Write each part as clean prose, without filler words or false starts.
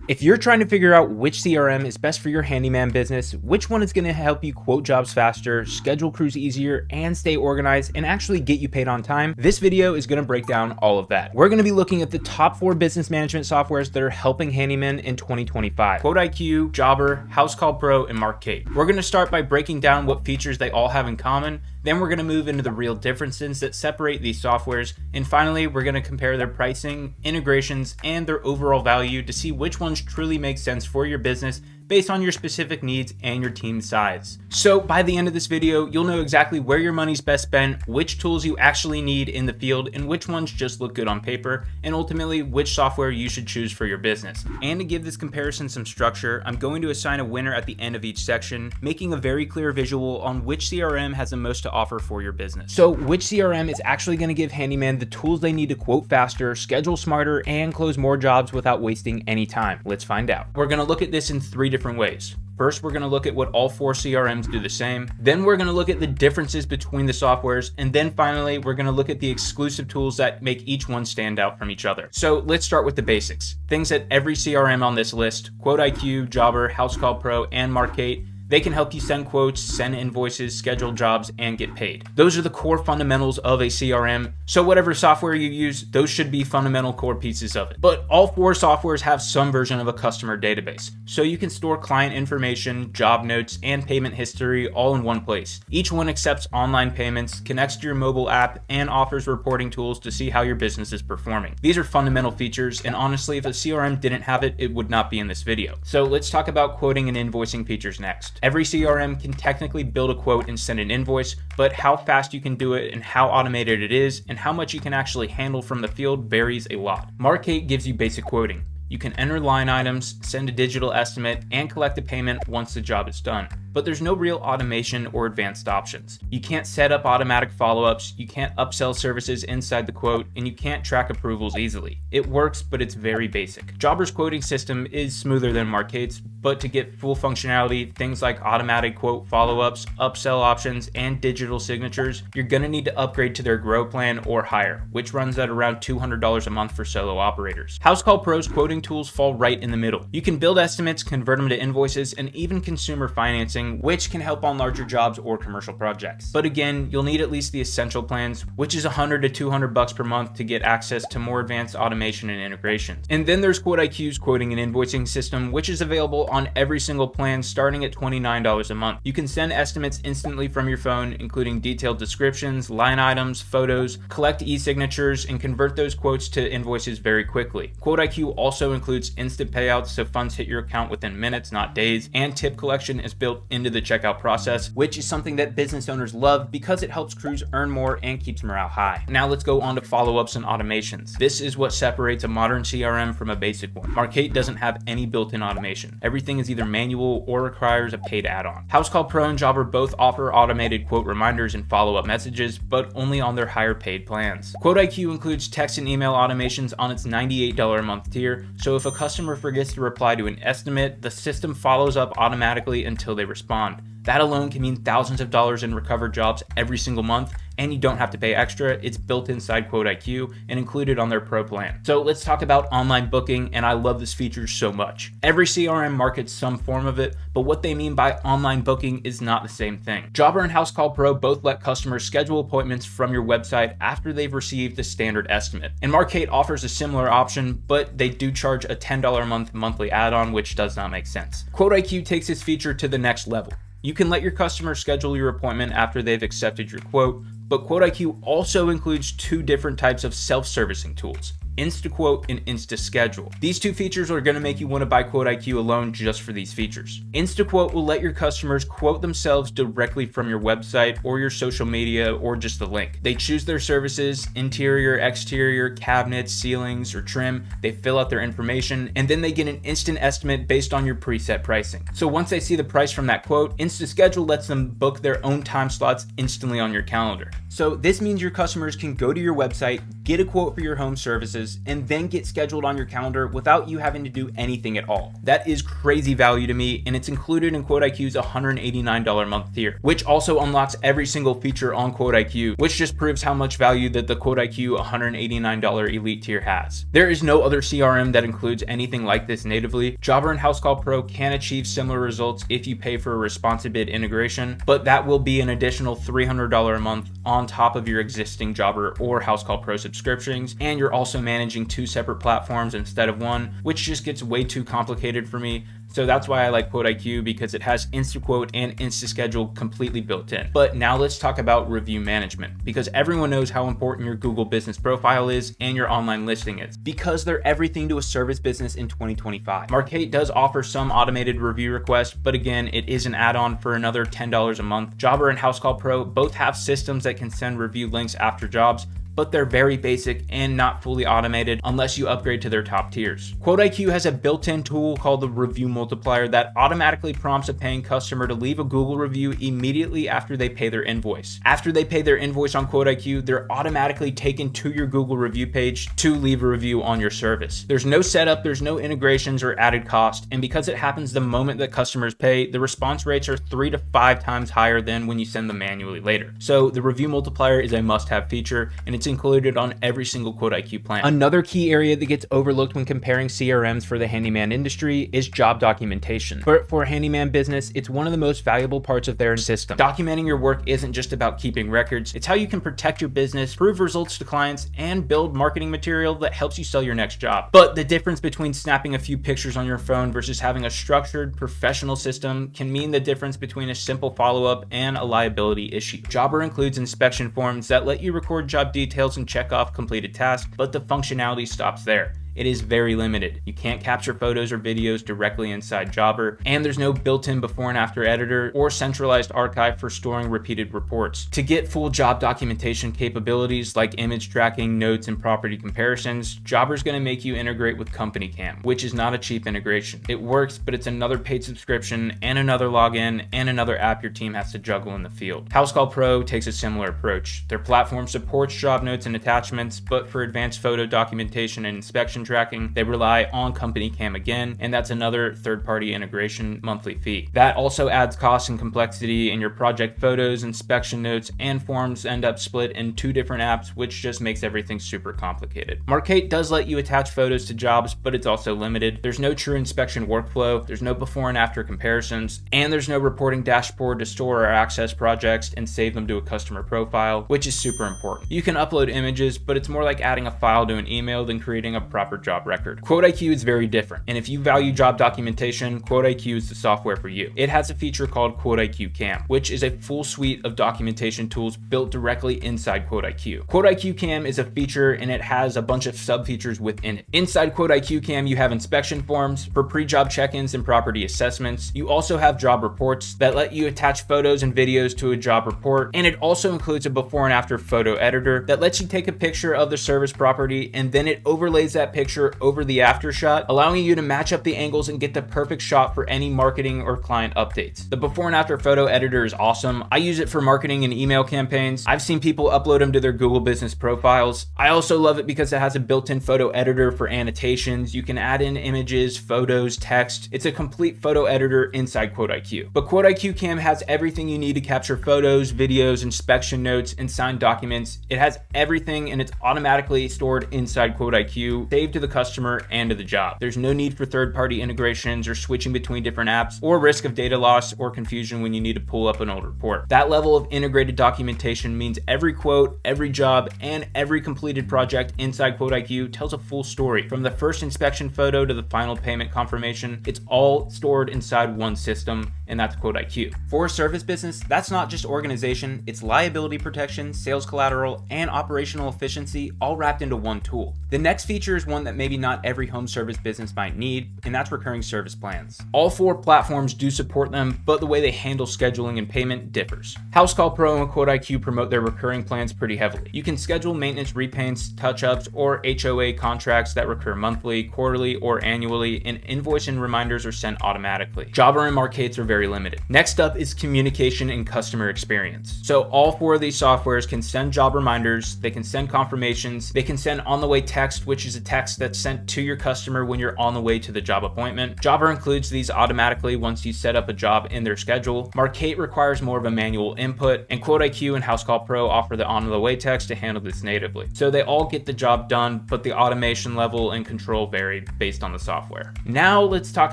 If you're trying to figure out which CRM is best for your handyman business, which one is going to help you quote jobs faster, schedule crews easier, and stay organized, and actually get you paid on time, this video is going to break down all of that. We're going to be looking at the top 4 business management softwares that are helping handymen in 2025. QuoteIQ, Jobber, Housecall Pro, and Markate. We're going to start by breaking down what features they all have in common. Then we're going to move into the real differences that separate these softwares. And finally, we're going to compare their pricing, integrations, and their overall value to see which ones truly make sense for your business based on your specific needs and your team size. So by the end of this video, you'll know exactly where your money's best spent, which tools you actually need in the field, and which ones just look good on paper, and ultimately which software you should choose for your business. And to give this comparison some structure, I'm going to assign a winner at the end of each section, making a very clear visual on which CRM has the most to offer for your business. So which CRM is actually going to give handyman the tools they need to quote faster, schedule smarter, and close more jobs without wasting any time? Let's find out. We're going to look at this in 3 different ways. First, we're going to look at what all 4 CRMs do the same. Then we're going to look at the differences between the softwares. And then finally, we're going to look at the exclusive tools that make each one stand out from each other. So let's start with the basics. Things that every CRM on this list, QuoteIQ, Jobber, Housecall Pro, and Markate, they can help you send quotes, send invoices, schedule jobs, and get paid. Those are the core fundamentals of a CRM. So whatever software you use, those should be fundamental core pieces of it. But all 4 softwares have some version of a customer database. So you can store client information, job notes, and payment history all in one place. Each one accepts online payments, connects to your mobile app, and offers reporting tools to see how your business is performing. These are fundamental features, and honestly, if a CRM didn't have it, it would not be in this video. So let's talk about quoting and invoicing features next. Every CRM can technically build a quote and send an invoice, but how fast you can do it and how automated it is and how much you can actually handle from the field varies a lot. Markate gives you basic quoting. You can enter line items, send a digital estimate, and collect a payment once the job is done. But there's no real automation or advanced options. You can't set up automatic follow-ups, you can't upsell services inside the quote, and you can't track approvals easily. It works, but it's very basic. Jobber's quoting system is smoother than Markate's, but to get full functionality, things like automatic quote follow-ups, upsell options, and digital signatures, you're gonna need to upgrade to their Grow plan or higher, which runs at around $200 a month for solo operators. Housecall Pro's quoting tools fall right in the middle. You can build estimates, convert them to invoices, and even consumer financing, which can help on larger jobs or commercial projects. But again, you'll need at least the essential plans, which is $100 to $200 per month to get access to more advanced automation and integrations. And then there's QuoteIQ's quoting and invoicing system, which is available on every single plan starting at $29 a month. You can send estimates instantly from your phone, including detailed descriptions, line items, photos, collect e-signatures, and convert those quotes to invoices very quickly. QuoteIQ also includes instant payouts, so funds hit your account within minutes, not days, and tip collection is built into the checkout process, which is something that business owners love because it helps crews earn more and keeps morale high. Now let's go on to follow-ups and automations. This is what separates a modern CRM from a basic one. Markate doesn't have any built-in automation. Everything is either manual or requires a paid add-on. Housecall Pro and Jobber both offer automated quote reminders and follow-up messages, but only on their higher paid plans. QuoteIQ includes text and email automations on its $98 a month tier, so if a customer forgets to reply to an estimate, the system follows up automatically until they respond. That alone can mean thousands of dollars in recovered jobs every single month, and you don't have to pay extra. It's built inside QuoteIQ and included on their Pro plan. So let's talk about online booking, and I love this feature so much. Every CRM markets some form of it, but what they mean by online booking is not the same thing. Jobber and Housecall Pro both let customers schedule appointments from your website after they've received the standard estimate. And Markate offers a similar option, but they do charge a $10 a month monthly add-on, which does not make sense. QuoteIQ takes this feature to the next level. You can let your customer schedule your appointment after they've accepted your quote, but QuoteIQ also includes 2 different types of self-servicing tools: InstaQuote and InstaSchedule. These 2 features are going to make you want to buy QuoteIQ alone just for these features. InstaQuote will let your customers quote themselves directly from your website or your social media or just the link. They choose their services, interior, exterior, cabinets, ceilings, or trim. They fill out their information, and then they get an instant estimate based on your preset pricing. So once they see the price from that quote, InstaSchedule lets them book their own time slots instantly on your calendar. So this means your customers can go to your website, get a quote for your home services, business and then get scheduled on your calendar without you having to do anything at all. That is crazy value to me, and it's included in QuoteIQ's $189 a month tier, which also unlocks every single feature on QuoteIQ, which just proves how much value that the QuoteIQ $189 Elite tier has. There is no other CRM that includes anything like this natively. Jobber and Housecall Pro can achieve similar results if you pay for a responsive bid integration, but that will be an additional $300 a month on top of your existing Jobber or Housecall Pro subscriptions, and you're also managing two separate platforms instead of one, which just gets way too complicated for me. So that's why I like QuoteIQ, because it has InstaQuote and InstaSchedule completely built in. But now let's talk about review management, because everyone knows how important your Google business profile is and your online listing is, because they're everything to a service business in 2025. Markate does offer some automated review requests, but again, it is an add-on for another $10 a month. Jobber and Housecall Pro both have systems that can send review links after jobs, but they're very basic and not fully automated unless you upgrade to their top tiers. QuoteIQ has a built-in tool called the Review Multiplier that automatically prompts a paying customer to leave a Google review immediately after they pay their invoice. After they pay their invoice on QuoteIQ, they're automatically taken to your Google review page to leave a review on your service. There's no setup, there's no integrations or added cost, and because it happens the moment that customers pay, the response rates are 3 to 5 times higher than when you send them manually later. So the Review Multiplier is a must-have feature, and it's included on every single QuoteIQ plan. Another key area that gets overlooked when comparing CRMs for the handyman industry is job documentation. For a handyman business, it's one of the most valuable parts of their system. Documenting your work isn't just about keeping records, it's how you can protect your business, prove results to clients, and build marketing material that helps you sell your next job. But the difference between snapping a few pictures on your phone versus having a structured, professional system can mean the difference between a simple follow-up and a liability issue. Jobber includes inspection forms that let you record job details and check off completed tasks, but the functionality stops there. It is very limited. You can't capture photos or videos directly inside Jobber, and there's no built-in before and after editor or centralized archive for storing repeated reports. To get full job documentation capabilities like image tracking, notes, and property comparisons, Jobber's going to make you integrate with Company Cam, which is not a cheap integration. It works, but it's another paid subscription and another login and another app your team has to juggle in the field. Housecall Pro takes a similar approach. Their platform supports job notes and attachments, but for advanced photo documentation and inspection tracking, they rely on Company Cam again, and that's another third-party integration monthly fee. That also adds cost and complexity, and your project photos, inspection notes, and forms end up split in 2 different apps, which just makes everything super complicated. Markate does let you attach photos to jobs, but it's also limited. There's no true inspection workflow, there's no before and after comparisons, and there's no reporting dashboard to store or access projects and save them to a customer profile, which is super important. You can upload images, but it's more like adding a file to an email than creating a proper job record. QuoteIQ is very different, and if you value job documentation, QuoteIQ is the software for you. It has a feature called QuoteIQ Cam, which is a full suite of documentation tools built directly inside QuoteIQ. QuoteIQ Cam is a feature, and it has a bunch of sub-features within it. Inside QuoteIQ Cam, you have inspection forms for pre-job check-ins and property assessments. You also have job reports that let you attach photos and videos to a job report, and it also includes a before and after photo editor that lets you take a picture of the service property, and then it overlays that picture over the after shot, allowing you to match up the angles and get the perfect shot for any marketing or client updates. The before and after photo editor is awesome. I use it for marketing and email campaigns. I've seen people upload them to their Google business profiles. I also love it because it has a built-in photo editor for annotations. You can add in images, photos, text. It's a complete photo editor inside QuoteIQ. But QuoteIQ Cam has everything you need to capture photos, videos, inspection notes, and signed documents. It has everything, and it's automatically stored inside QuoteIQ, saved to the customer and to the job. There's no need for third-party integrations or switching between different apps, or risk of data loss or confusion when you need to pull up an old report. That level of integrated documentation means every quote, every job, and every completed project inside QuoteIQ tells a full story. From the first inspection photo to the final payment confirmation, it's all stored inside one system, and that's QuoteIQ. For a service business, that's not just organization, it's liability protection, sales collateral, and operational efficiency all wrapped into one tool. The next feature is one that maybe not every home service business might need, and that's recurring service plans. All 4 platforms do support them, but the way they handle scheduling and payment differs. Housecall Pro and QuoteIQ promote their recurring plans pretty heavily. You can schedule maintenance repaints, touch-ups, or HOA contracts that recur monthly, quarterly, or annually, and invoice and reminders are sent automatically. Jobber and Markates are very very limited. Next up is communication and customer experience. So all four of these softwares can send job reminders, they can send confirmations, they can send on the way text, which is a text that's sent to your customer when you're on the way to the job appointment. Jobber includes these automatically once you set up a job in their schedule. Markate requires more of a manual input, and QuoteIQ and Housecall Pro offer the on the way text to handle this natively. So they all get the job done, but the automation level and control vary based on the software. Now let's talk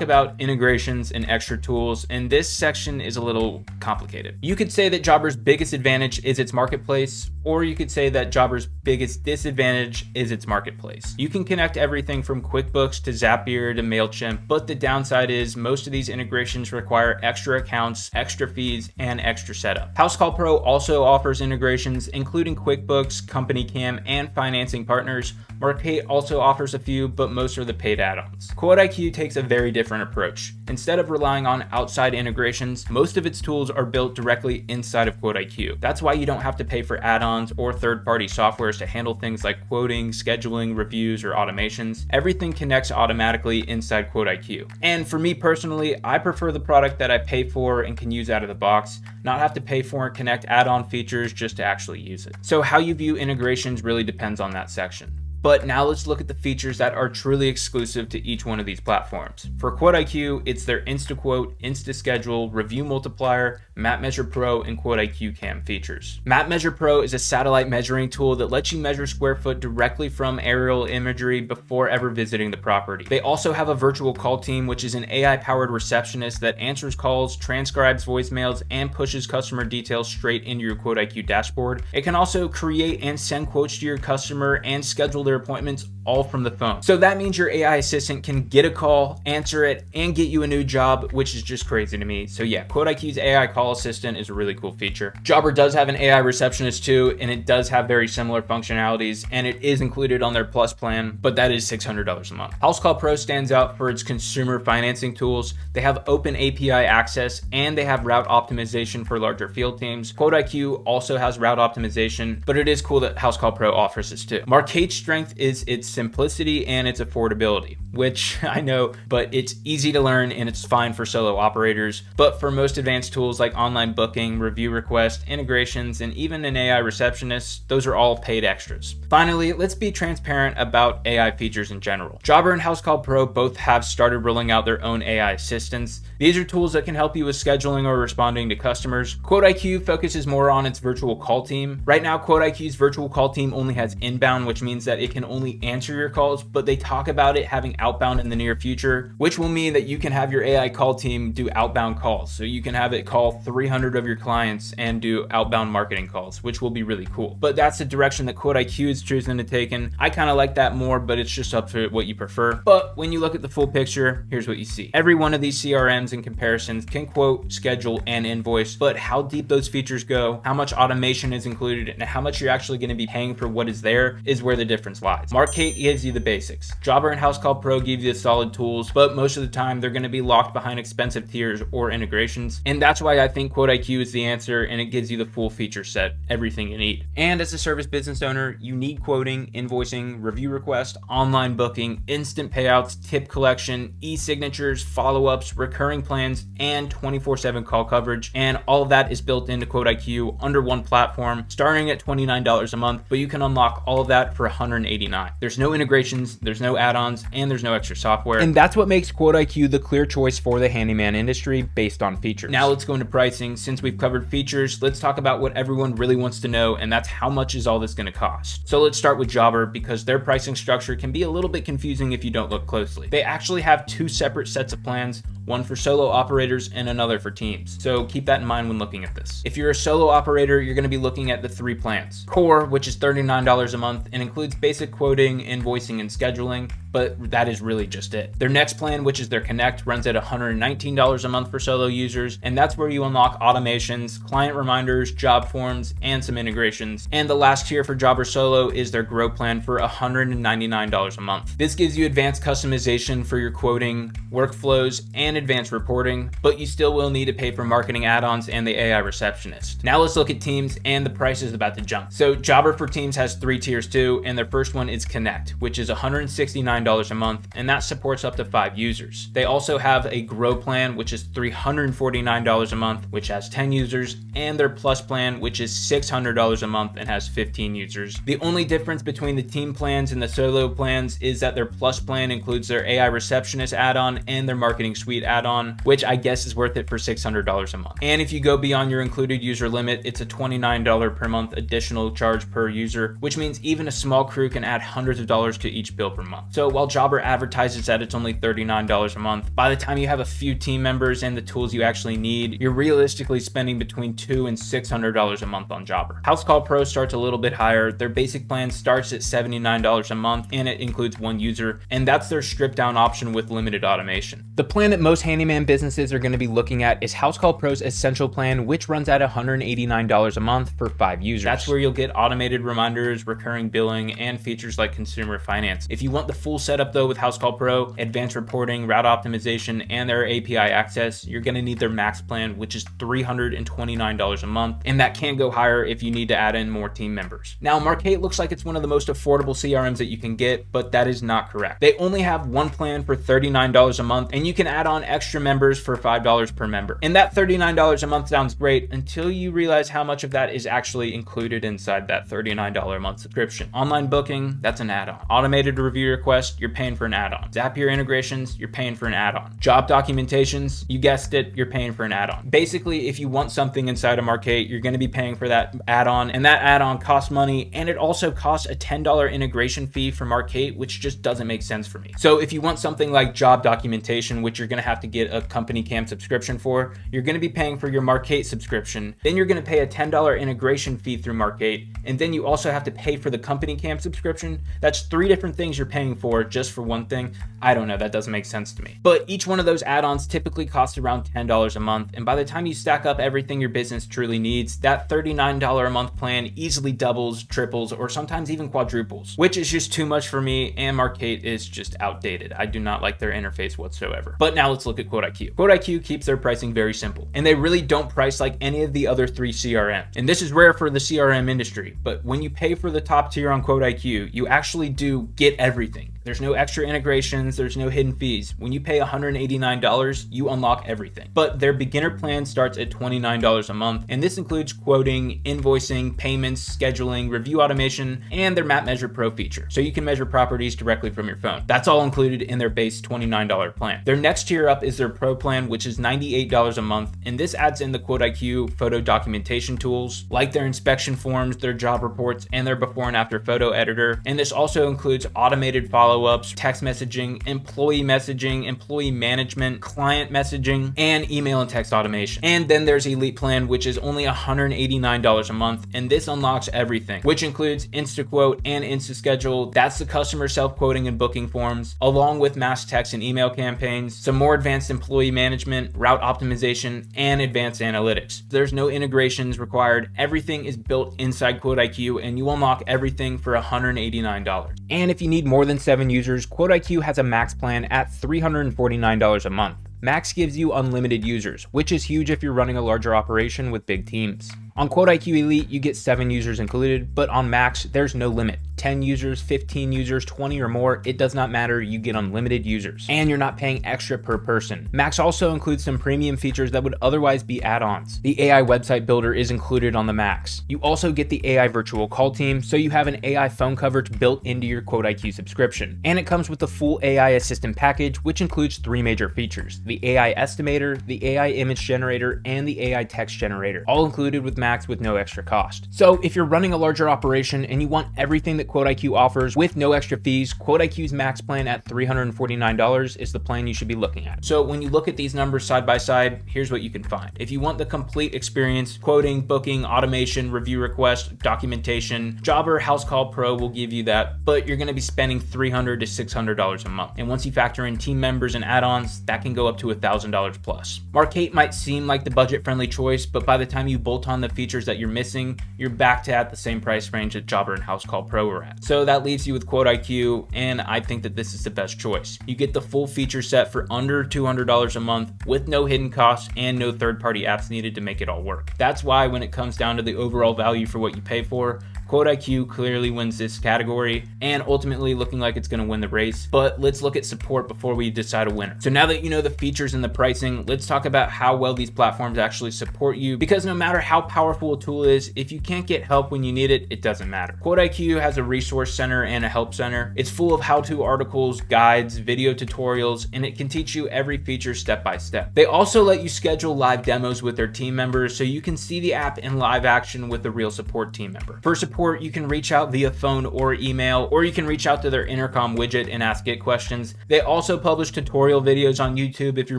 about integrations and extra tools, and this section is a little complicated. You could say that Jobber's biggest advantage is its marketplace, or you could say that Jobber's biggest disadvantage is its marketplace. You can connect everything from QuickBooks to Zapier to MailChimp, but the downside is most of these integrations require extra accounts, extra fees, and extra setup. Housecall Pro also offers integrations, including QuickBooks, Company Cam, and financing partners. Markate also offers a few, but most are the paid add-ons. QuoteIQ takes a very different approach. Instead of relying on outside integrations, most of its tools are built directly inside of QuoteIQ. That's why you don't have to pay for add-ons or third-party softwares to handle things like quoting, scheduling, reviews, or automations. Everything connects automatically inside QuoteIQ. And for me personally, I prefer the product that I pay for and can use out of the box, not have to pay for and connect add-on features just to actually use it. So how you view integrations really depends on that section. But now let's look at the features that are truly exclusive to each one of these platforms. For QuoteIQ, it's their InstaQuote, InstaSchedule, Review Multiplier, Map Measure Pro, and QuoteIQ Cam features. Map Measure Pro is a satellite measuring tool that lets you measure square foot directly from aerial imagery before ever visiting the property. They also have a virtual call team, which is an AI-powered receptionist that answers calls, transcribes voicemails, and pushes customer details straight into your QuoteIQ dashboard. It can also create and send quotes to your customer and schedule their appointments all from the phone. So that means your AI assistant can get a call, answer it, and get you a new job, which is just crazy to me. So yeah, QuoteIQ's AI call assistant is a really cool feature. Jobber does have an AI receptionist too, and it does have very similar functionalities, and it is included on their Plus plan, but that is $600 a month. Housecall Pro stands out for its consumer financing tools. They have open API access, and they have route optimization for larger field teams. QuoteIQ also has route optimization, but it is cool that Housecall Pro offers this too. Markate's strength is its simplicity and its affordability, which I know, but it's easy to learn and it's fine for solo operators. But for most advanced tools like online booking, review requests, integrations, and even an AI receptionist, those are all paid extras. Finally, let's be transparent about AI features in general. Jobber and Housecall Pro both have started rolling out their own AI assistants. These are tools that can help you with scheduling or responding to customers. QuoteIQ focuses more on its virtual call team. Right now, QuoteIQ's virtual call team only has inbound, which means that it can only answer your calls, but they talk about it having outbound in the near future, which will mean that you can have your AI call team do outbound calls. So you can have it call 300 of your clients and do outbound marketing calls, which will be really cool. But that's the direction that QuoteIQ is choosing to take, and I kind of like that more, but it's just up to what you prefer. But when you look at the full picture, here's what you see. Every one of these CRMs and comparisons can quote, schedule, and invoice, but how deep those features go, how much automation is included, and how much you're actually going to be paying for what is there is where the difference lies. Markate gives you the basics. Jobber and Housecall Pro give you the solid tools, but most of the time they're going to be locked behind expensive tiers or integrations. And that's why I think QuoteIQ is the answer, and it gives you the full feature set, everything you need. And as a service business owner, you need quoting, invoicing, review request, online booking, instant payouts, tip collection, e-signatures, follow-ups, recurring plans, and 24/7 call coverage. And all of that is built into QuoteIQ under one platform, starting at $29 a month, but you can unlock all of that for $189. There's no integrations, there's no add-ons, and there's no extra software. And that's what makes QuoteIQ the clear choice for the handyman industry based on features. Now let's go into pricing. Since we've covered features, let's talk about what everyone really wants to know, and that's how much is all this going to cost. So let's start with Jobber, because their pricing structure can be a little bit confusing if you don't look closely. They actually have two separate sets of plans, one for solo operators and another for teams. So keep that in mind when looking at this. If you're a solo operator, you're going to be looking at the three plans. Core, which is $39 a month and includes basic quoting, invoicing, and scheduling, but that is really just it. Their next plan, which is their Connect, runs at $119 a month for solo users, and that's where you unlock automations, client reminders, job forms, and some integrations. And the last tier for Jobber Solo is their Grow plan for $199 a month. This gives you advanced customization for your quoting, workflows, and advanced reporting, but you still will need to pay for marketing add-ons and the AI receptionist. Now let's look at teams, and the price is about to jump. So Jobber for teams has three tiers too, and their first one is Connect, which is $169 $99 a month, and that supports up to 5 users. They also have a Grow plan, which is $349 a month, which has 10 users, and their Plus plan, which is $600 a month and has 15 users. The only difference between the team plans and the solo plans is that their Plus plan includes their AI receptionist add-on and their marketing suite add-on, which I guess is worth it for $600 a month. And if you go beyond your included user limit, it's a $29 per month additional charge per user, which means even a small crew can add hundreds of dollars to each bill per month. So while Jobber advertises that it's only $39 a month, by the time you have a few team members and the tools you actually need, you're realistically spending between $200 and $600 a month on Jobber. Housecall Pro starts a little bit higher. Their basic plan starts at $79 a month, and it includes 1 user, and that's their stripped down option with limited automation. The plan that most handyman businesses are going to be looking at is Housecall Pro's Essential plan, which runs at $189 a month for 5 users. That's where you'll get automated reminders, recurring billing, and features like consumer finance. If you want the full setup though with Housecall Pro, advanced reporting, route optimization, and their API access, you're going to need their Max plan, which is $329 a month, and that can go higher if you need to add in more team members. Now, Markate looks like it's one of the most affordable CRMs that you can get, but that is not correct. They only have one plan for $39 a month, and you can add on extra members for $5 per member. And that $39 a month sounds great until you realize how much of that is actually included inside that $39 a month subscription. Online booking, that's an add-on. Automated review request, you're paying for an add-on. Zapier integrations, you're paying for an add-on. Job documentations, you guessed it, you're paying for an add-on. Basically, if you want something inside of Markate, you're going to be paying for that add-on, and that add-on costs money, and it also costs a $10 integration fee for Markate, which just doesn't make sense for me. So if you want something like job documentation, which you're going to have to get a company cam subscription for, you're going to be paying for your Markate subscription. Then you're going to pay a $10 integration fee through Markate, and then you also have to pay for the company cam subscription. That's 3 different things you're paying for just for one thing. I don't know, that doesn't make sense to me. But each one of those add-ons typically costs around $10 a month, and by the time you stack up everything your business truly needs, that $39 a month plan easily doubles, triples, or sometimes even quadruples, which is just too much for me, and Markate is just outdated. I do not like their interface whatsoever. But now let's look at QuoteIQ. QuoteIQ keeps their pricing very simple, and they really don't price like any of the other 3 CRMs. And this is rare for the CRM industry, but when you pay for the top tier on QuoteIQ, you actually do get everything. There's no extra integrations, there's no hidden fees. When you pay $189, you unlock everything. But their beginner plan starts at $29 a month, and this includes quoting, invoicing, payments, scheduling, review automation, and their Map Measure Pro feature. So you can measure properties directly from your phone. That's all included in their base $29 plan. Their next tier up is their Pro plan, which is $98 a month, and this adds in the QuoteIQ photo documentation tools, like their inspection forms, their job reports, and their before and after photo editor. And this also includes automated follow-ups, text messaging, employee management, client messaging, and email and text automation. And then there's Elite plan, which is only $189 a month, and this unlocks everything, which includes InstaQuote and InstaSchedule. That's the customer self-quoting and booking forms, along with mass text and email campaigns, some more advanced employee management, route optimization, and advanced analytics. There's no integrations required. Everything is built inside QuoteIQ, and you unlock everything for $189. And if you need more than 7 users, QuoteIQ has a Max plan at $349 a month. Max gives you unlimited users, which is huge if you're running a larger operation with big teams. On QuoteIQ Elite, you get 7 users included, but on Max, there's no limit. 10 users, 15 users, 20 or more, it does not matter, you get unlimited users. And you're not paying extra per person. Max also includes some premium features that would otherwise be add-ons. The AI website builder is included on the Max. You also get the AI virtual call team, so you have an AI phone coverage built into your QuoteIQ subscription. And it comes with the full AI assistant package, which includes 3 major features: the AI Estimator, the AI image generator, and the AI text generator, all included with Max with no extra cost. So if you're running a larger operation and you want everything that QuoteIQ offers with no extra fees, QuoteIQ's Max plan at $349 is the plan you should be looking at. So when you look at these numbers side by side, here's what you can find. If you want the complete experience, quoting, booking, automation, review request, documentation, Jobber Housecall Pro will give you that, but you're going to be spending $300 to $600 a month. And once you factor in team members and add-ons, that can go up to $1,000 plus. Markate might seem like the budget-friendly choice, but by the time you bolt on the features that you're missing, you're back to at the same price range that Jobber and Housecall Pro are at. So that leaves you with QuoteIQ, and I think that this is the best choice. You get the full feature set for under $200 a month with no hidden costs and no third-party apps needed to make it all work. That's why when it comes down to the overall value for what you pay for, QuoteIQ clearly wins this category and ultimately looking like it's going to win the race. But let's look at support before we decide a winner. So now that you know the features and the pricing, let's talk about how well these platforms actually support you, because no matter how powerful a tool is, if you can't get help when you need it, it doesn't matter. QuoteIQ has a resource center and a help center. It's full of how-to articles, guides, video tutorials, and it can teach you every feature step by step. They also let you schedule live demos with their team members so you can see the app in live action with a real support team member. For support, you can reach out via phone or email, or you can reach out to their intercom widget and ask it questions. They also publish tutorial videos on YouTube if you're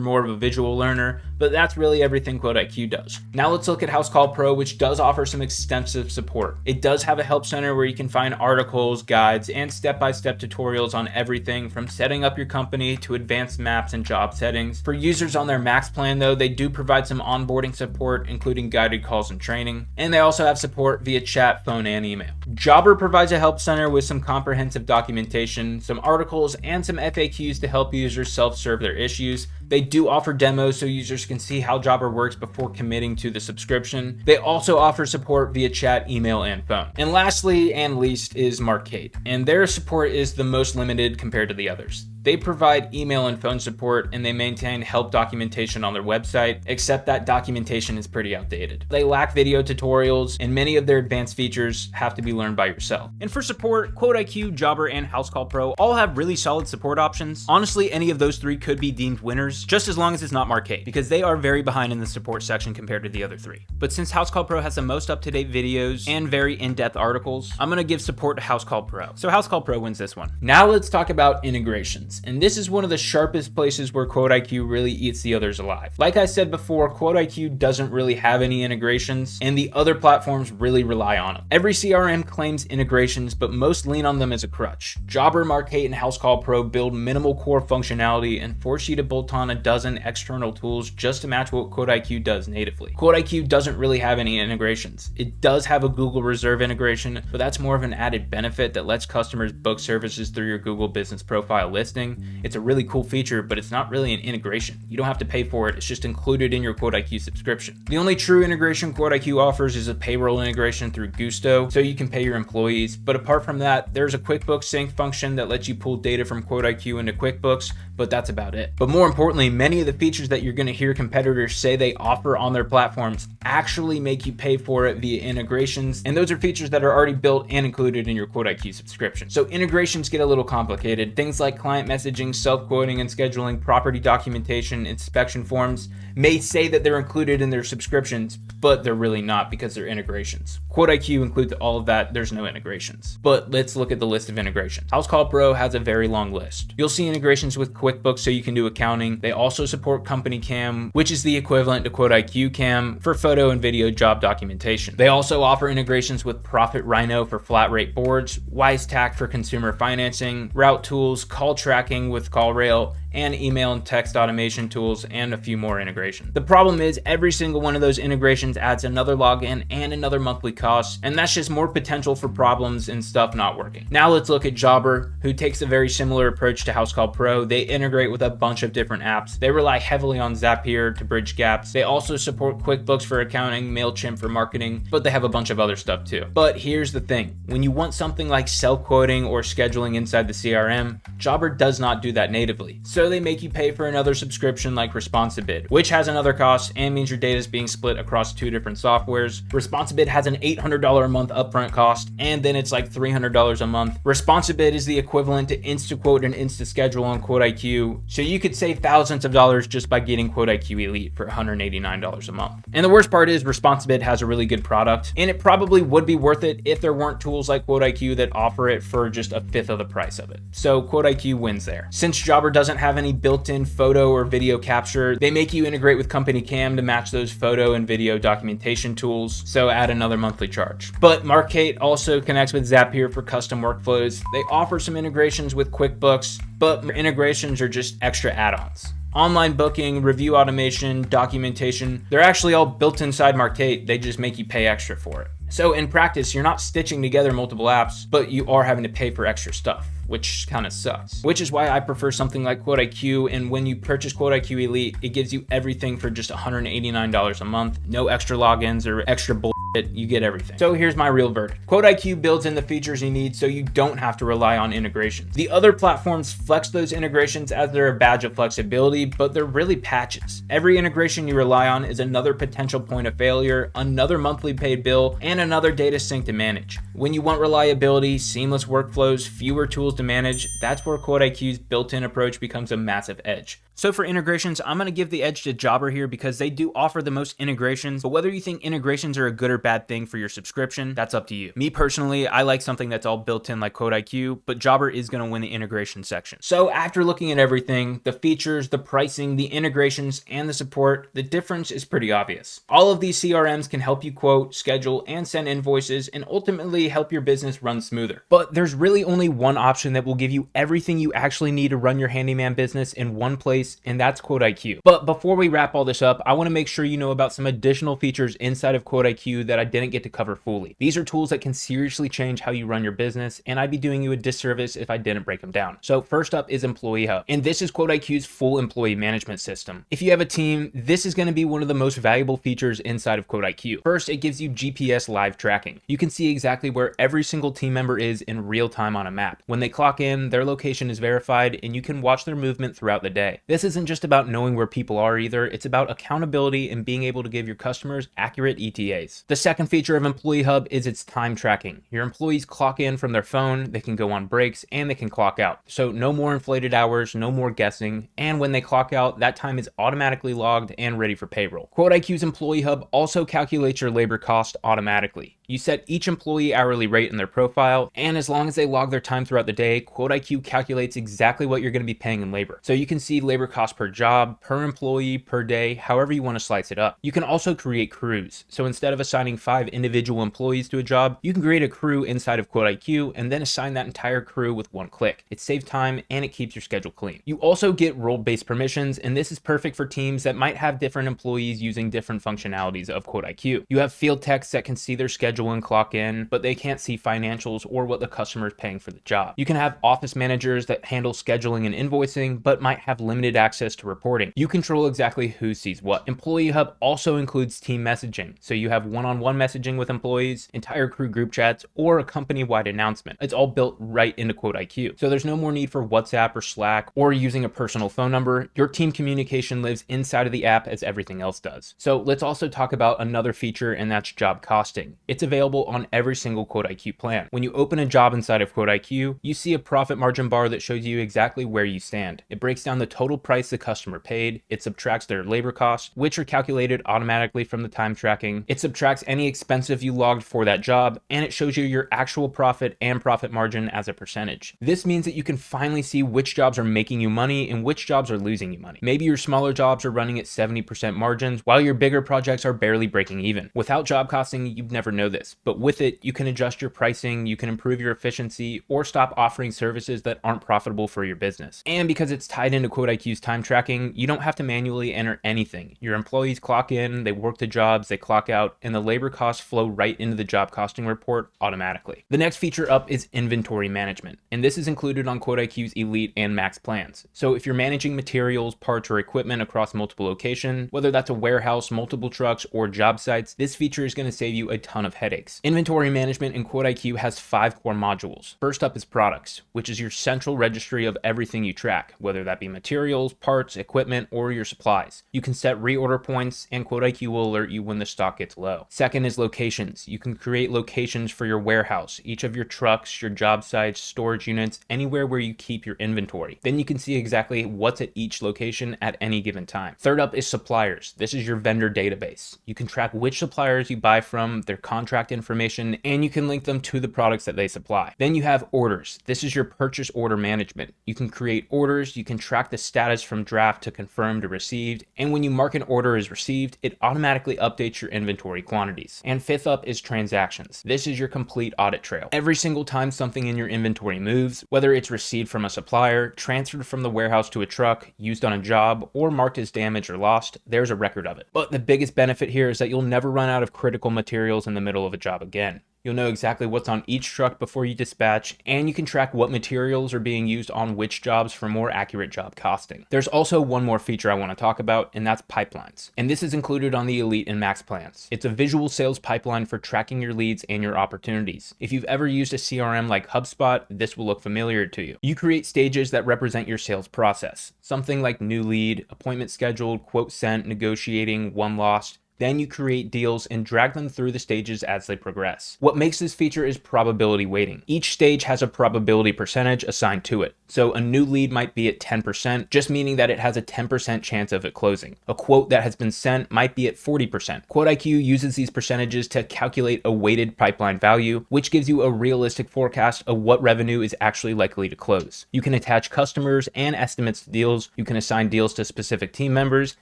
more of a visual learner, but that's really everything QuoteIQ does. Now let's look at Housecall Pro, which does offer some extensive support. It does have a help center where you can find articles, guides, and step-by-step tutorials on everything from setting up your company to advanced maps and job settings. For users on their max plan though, they do provide some onboarding support, including guided calls and training, and they also have support via chat, phone, and email. Jobber provides a help center with some comprehensive documentation, some articles, and some FAQs to help users self-serve their issues. They do offer demos so users can see how Jobber works before committing to the subscription. They also offer support via chat, email, and phone. And lastly and least is Markate, and their support is the most limited compared to the others. They provide email and phone support, and they maintain help documentation on their website, except that documentation is pretty outdated. They lack video tutorials, and many of their advanced features have to be learned by yourself. And for support, QuoteIQ, Jobber, and Housecall Pro all have really solid support options. Honestly, any of those three could be deemed winners, just as long as it's not Markate, because they are very behind in the support section compared to the other three. But since Housecall Pro has the most up-to-date videos and very in-depth articles, I'm gonna give support to Housecall Pro. So Housecall Pro wins this one. Now let's talk about integrations. And this is one of the sharpest places where QuoteIQ really eats the others alive. Like I said before, QuoteIQ doesn't really have any integrations, and the other platforms really rely on them. Every CRM claims integrations, but most lean on them as a crutch. Jobber, Markate, and Housecall Pro build minimal core functionality and force you to bolt on a dozen external tools just to match what QuoteIQ does natively. QuoteIQ doesn't really have any integrations. It does have a Google Reserve integration, but that's more of an added benefit that lets customers book services through your Google Business Profile listing. It's a really cool feature, but it's not really an integration. You don't have to pay for it. It's just included in your QuoteIQ subscription. The only true integration QuoteIQ offers is a payroll integration through Gusto, so you can pay your employees. But apart from that, there's a QuickBooks sync function that lets you pull data from QuoteIQ into QuickBooks, but that's about it. But more importantly, many of the features that you're going to hear competitors say they offer on their platforms actually make you pay for it via integrations, and those are features that are already built and included in your QuoteIQ subscription. So integrations get a little complicated. Things like client messaging, self-quoting and scheduling, property documentation, inspection forms may say that they're included in their subscriptions, but they're really not because they're integrations. QuoteIQ includes all of that. There's no integrations. But let's look at the list of integrations. Housecall Pro has a very long list. You'll see integrations with QuickBooks so you can do accounting. They also support Company Cam, which is the equivalent to QuoteIQ Cam for photo and video job documentation. They also offer integrations with Profit Rhino for flat rate boards, WiseTac for consumer financing, Route Tools, call tracking with CallRail, and email and text automation tools, and a few more integrations. The problem is every single one of those integrations adds another login and another monthly cost, and that's just more potential for problems and stuff not working. Now let's look at Jobber, who takes a very similar approach to Housecall Pro. They integrate with a bunch of different apps. They rely heavily on Zapier to bridge gaps. They also support QuickBooks for accounting, MailChimp for marketing, but they have a bunch of other stuff too. But here's the thing, when you want something like self-quoting or scheduling inside the CRM, Jobber does not do that natively. So they make you pay for another subscription like Responsibid, which has another cost and means your data is being split across two different softwares. Responsibid has an $800 a month upfront cost, and then it's like $300 a month. Responsibid is the equivalent to InstaQuote and InstaSchedule on QuoteIQ, so you could save thousands of dollars just by getting QuoteIQ Elite for $189 a month. And the worst part is Responsibid has a really good product, and it probably would be worth it if there weren't tools like QuoteIQ that offer it for just a fifth of the price of it. So QuoteIQ wins there. Since Jobber doesn't have any built-in photo or video capture, they make you integrate with Company Cam to match those photo and video documentation tools, so add another monthly charge. But Markate also connects with Zapier for custom workflows. They offer some integrations with QuickBooks, but integrations are just extra add-ons. Online booking, review automation, documentation, they're actually all built inside Markate. They just make you pay extra for it. So in practice, you're not stitching together multiple apps, but you are having to pay for extra stuff, which kind of sucks. Which is why I prefer something like QuoteIQ, and when you purchase QuoteIQ Elite, it gives you everything for just $189 a month. No extra logins or extra bull you get everything. So here's my real verdict. QuoteIQ builds in the features you need so you don't have to rely on integrations. The other platforms flex those integrations as they're a badge of flexibility, but they're really patches. Every integration you rely on is another potential point of failure, another monthly paid bill, and another data sync to manage. When you want reliability, seamless workflows, fewer tools to manage, that's where QuoteIQ's built-in approach becomes a massive edge. So for integrations, I'm going to give the edge to Jobber here because they do offer the most integrations, but whether you think integrations are a good or bad thing for your subscription, that's up to you. Me personally, I like something that's all built in like QuoteIQ, but Jobber is going to win the integration section. So after looking at everything, the features, the pricing, the integrations, and the support, the difference is pretty obvious. All of these CRMs can help you quote, schedule, and send invoices, and ultimately help your business run smoother. But there's really only one option that will give you everything you actually need to run your handyman business in one place, and that's QuoteIQ. But before we wrap all this up, I want to make sure you know about some additional features inside of QuoteIQ that I didn't get to cover fully. These are tools that can seriously change how you run your business, and I'd be doing you a disservice if I didn't break them down. So first up is EmployeeHub, and this is QuoteIQ's full employee management system. If you have a team, this is going to be one of the most valuable features inside of QuoteIQ. First, it gives you GPS live tracking. You can see exactly where every single team member is in real time on a map. When they clock in, their location is verified, and you can watch their movement throughout the day. This isn't just about knowing where people are either, it's about accountability and being able to give your customers accurate ETAs. The second feature of EmployeeHub is its time tracking. Your employees clock in from their phone, they can go on breaks, and they can clock out. So no more inflated hours, no more guessing, and when they clock out, that time is automatically logged and ready for payroll. QuoteIQ's EmployeeHub also calculates your labor cost automatically. You set each employee hourly rate in their profile, and as long as they log their time throughout the day, QuoteIQ calculates exactly what you're going to be paying in labor. So you can see labor cost per job, per employee, per day, however you want to slice it up. You can also create crews. So instead of assigning 5 individual employees to a job, you can create a crew inside of QuoteIQ and then assign that entire crew with one click. It saves time and it keeps your schedule clean. You also get role-based permissions, and this is perfect for teams that might have different employees using different functionalities of QuoteIQ. You have field techs that can see their schedule and clock in, but they can't see financials or what the customer is paying for the job. You can have office managers that handle scheduling and invoicing, but might have limited access to reporting. You control exactly who sees what. EmployeeHub also includes team messaging, so you have one-on-one messaging with employees, entire crew group chats, or a company-wide announcement. It's all built right into QuoteIQ. So there's no more need for WhatsApp or Slack or using a personal phone number. Your team communication lives inside of the app as everything else does. So let's also talk about another feature, and that's job costing. It's available on every single QuoteIQ plan. When you open a job inside of QuoteIQ, you see a profit margin bar that shows you exactly where you stand. It breaks down the total price the customer paid. It subtracts their labor costs, which are calculated automatically from the time tracking. It subtracts any expenses you logged for that job, and it shows you your actual profit and profit margin as a percentage. This means that you can finally see which jobs are making you money and which jobs are losing you money. Maybe your smaller jobs are running at 70% margins, while your bigger projects are barely breaking even. Without job costing, you'd never know this, but with it, you can adjust your pricing, you can improve your efficiency, or stop offering services that aren't profitable for your business. And because it's tied into QuoteIQ's time tracking, you don't have to manually enter anything. Your employees clock in, they work the jobs, they clock out, and the labor costs flow right into the job costing report automatically. The next feature up is inventory management, and this is included on QuoteIQ's Elite and Max plans. So if you're managing materials, parts, or equipment across multiple locations, whether that's a warehouse, multiple trucks, or job sites, this feature is going to save you a ton of headaches. Inventory management in QuoteIQ has 5 core modules. First up is products, which is your central registry of everything you track, whether that be materials, parts, equipment, or your supplies. You can set reorder points, and QuoteIQ will alert you when the stock gets low. Second is locations. You can create locations for your warehouse, each of your trucks, your job sites, storage units, anywhere where you keep your inventory. Then you can see exactly what's at each location at any given time. Third up is suppliers. This is your vendor database. You can track which suppliers you buy from, their contract information, and you can link them to the products that they supply. Then you have orders. This is your purchase order management. You can create orders, you can track the status from draft to confirmed to received, and when you mark an order as received, it automatically updates your inventory quantities. And fifth up is transactions. This is your complete audit trail. Every single time something in your inventory moves, whether it's received from a supplier, transferred from the warehouse to a truck, used on a job, or marked as damaged or lost, there's a record of it. But the biggest benefit here is that you'll never run out of critical materials in the middle middle of a job again. You'll know exactly what's on each truck before you dispatch, and you can track what materials are being used on which jobs for more accurate job costing. There's also one more feature I want to talk about, and that's pipelines. And this is included on the Elite and Max plans. It's a visual sales pipeline for tracking your leads and your opportunities. If you've ever used a CRM like HubSpot, this will look familiar to you. You create stages that represent your sales process. Something like new lead, appointment scheduled, quote sent, negotiating, one lost. Then you create deals and drag them through the stages as they progress. What makes this feature is probability weighting. Each stage has a probability percentage assigned to it. So a new lead might be at 10%, just meaning that it has a 10% chance of it closing. A quote that has been sent might be at 40%. QuoteIQ uses these percentages to calculate a weighted pipeline value, which gives you a realistic forecast of what revenue is actually likely to close. You can attach customers and estimates to deals, you can assign deals to specific team members,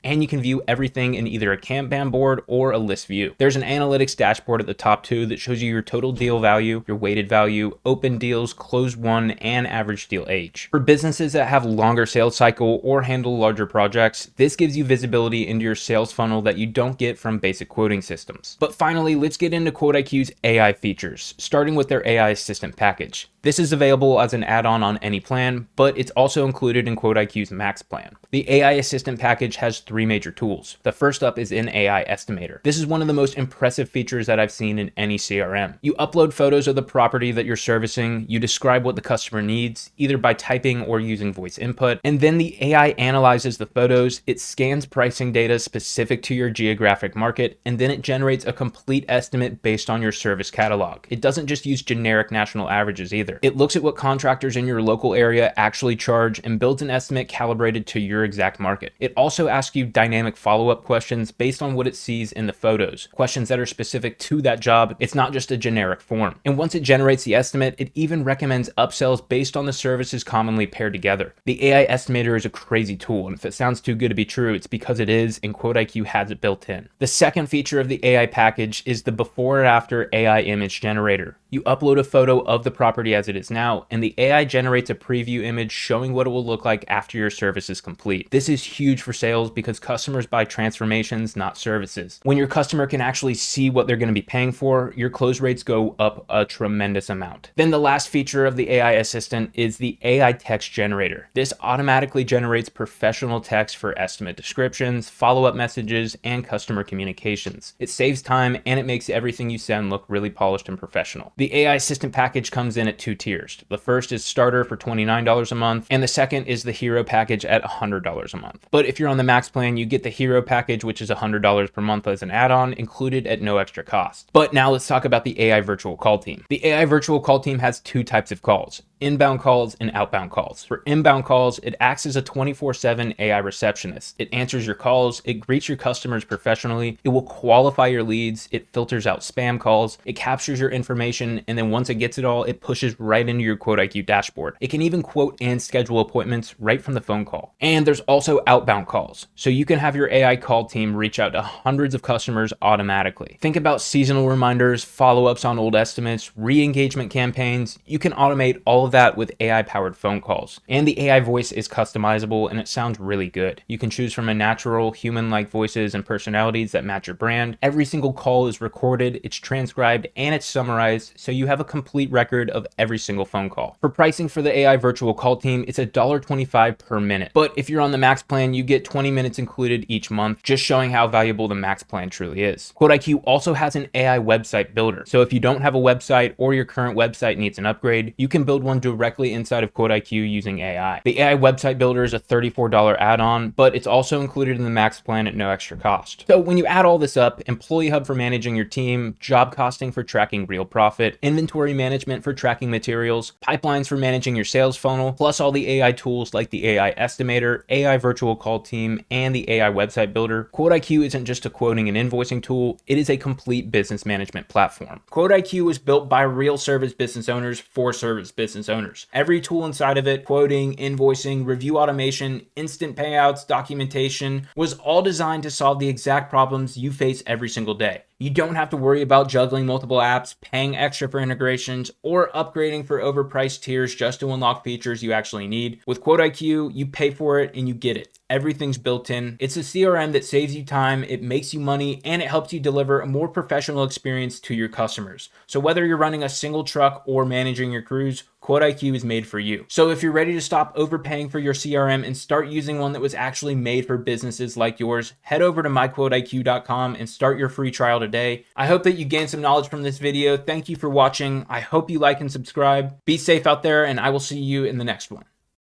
and you can view everything in either a Kanban board or a list view. There's an analytics dashboard at the top two that shows you your total deal value, your weighted value, open deals, closed won, and average deal age. For businesses that have longer sales cycle or handle larger projects, this gives you visibility into your sales funnel that you don't get from basic quoting systems. But finally, let's get into QuoteIQ's AI features, starting with their AI Assistant package. This is available as an add-on on any plan, but it's also included in QuoteIQ's Max plan. The AI Assistant package has 3 major tools. The first up is an AI Estimator. This is one of the most impressive features that I've seen in any CRM. You upload photos of the property that you're servicing, you describe what the customer needs, either by typing or using voice input, and then the AI analyzes the photos, it scans pricing data specific to your geographic market, and then it generates a complete estimate based on your service catalog. It doesn't just use generic national averages either. It looks at what contractors in your local area actually charge and builds an estimate calibrated to your exact market. It also asks you dynamic follow-up questions based on what it sees in the photos, questions that are specific to that job. It's not just a generic form. And once it generates the estimate, it even recommends upsells based on the services commonly paired together. The AI Estimator is a crazy tool, and if it sounds too good to be true, it's because it is, and QuoteIQ has it built in. The second feature of the AI package is the before and after AI image generator. You upload a photo of the property as it is now, and the AI generates a preview image showing what it will look like after your service is complete. This is huge for sales because customers buy transformations, not services. When your customer can actually see what they're going to be paying for, your close rates go up a tremendous amount. Then the last feature of the AI Assistant is the AI text generator. This automatically generates professional text for estimate descriptions, follow-up messages, and customer communications. It saves time and it makes everything you send look really polished and professional. The AI Assistant package comes in at 2 tiers. The first is starter for $29 a month, and the second is the hero package at $100 a month. But if you're on the Max plan, you get the hero package, which is $100 per month as an add-on, included at no extra cost. But now let's talk about the AI virtual call team. The AI virtual call team has 2 types of calls: inbound calls and outbound calls. For inbound calls, it acts as a 24/7 AI receptionist. It answers your calls, it greets your customers professionally, it will qualify your leads, it filters out spam calls, it captures your information, and then once it gets it all, it pushes right into your QuoteIQ dashboard. It can even quote and schedule appointments right from the phone call. And there's also outbound calls, so you can have your AI call team reach out to hundreds of customers automatically. Think about seasonal reminders, follow-ups on old estimates, re-engagement campaigns. You can automate all of that with AI-powered phone calls. And the AI voice is customizable and it sounds really good. You can choose from a natural, human-like voices and personalities that match your brand. Every single call is recorded, it's transcribed, and it's summarized, so you have a complete record of every single phone call. For pricing for the AI virtual call team, it's $1.25 per minute. But if you're on the Max plan, you get 20 minutes included each month, just showing how valuable the Max plan truly is. QuoteIQ also has an AI website builder. So if you don't have a website or your current website needs an upgrade, you can build one directly inside of QuoteIQ using AI. The AI website builder is a $34 add-on, but it's also included in the Max plan at no extra cost. So when you add all this up, EmployeeHub for managing your team, job costing for tracking real profit, inventory management for tracking materials, pipelines for managing your sales funnel, plus all the AI tools like the AI Estimator, AI virtual call team, and the AI website builder, QuoteIQ isn't just a quoting and invoicing tool, it is a complete business management platform. QuoteIQ was built by real service business owners for service business owners. Every tool inside of it, quoting, invoicing, review automation, instant payouts, documentation, was all designed to solve the exact problems you face every single day. You don't have to worry about juggling multiple apps, paying extra for integrations, or upgrading for overpriced tiers just to unlock features you actually need. With QuoteIQ, you pay for it and you get it. Everything's built in. It's a CRM that saves you time, it makes you money, and it helps you deliver a more professional experience to your customers. So whether you're running a single truck or managing your crews, QuoteIQ is made for you. So if you're ready to stop overpaying for your CRM and start using one that was actually made for businesses like yours, head over to myquoteiq.com and start your free trial today. I hope that you gained some knowledge from this video. Thank you for watching. I hope you like and subscribe. Be safe out there, and I will see you in the next one.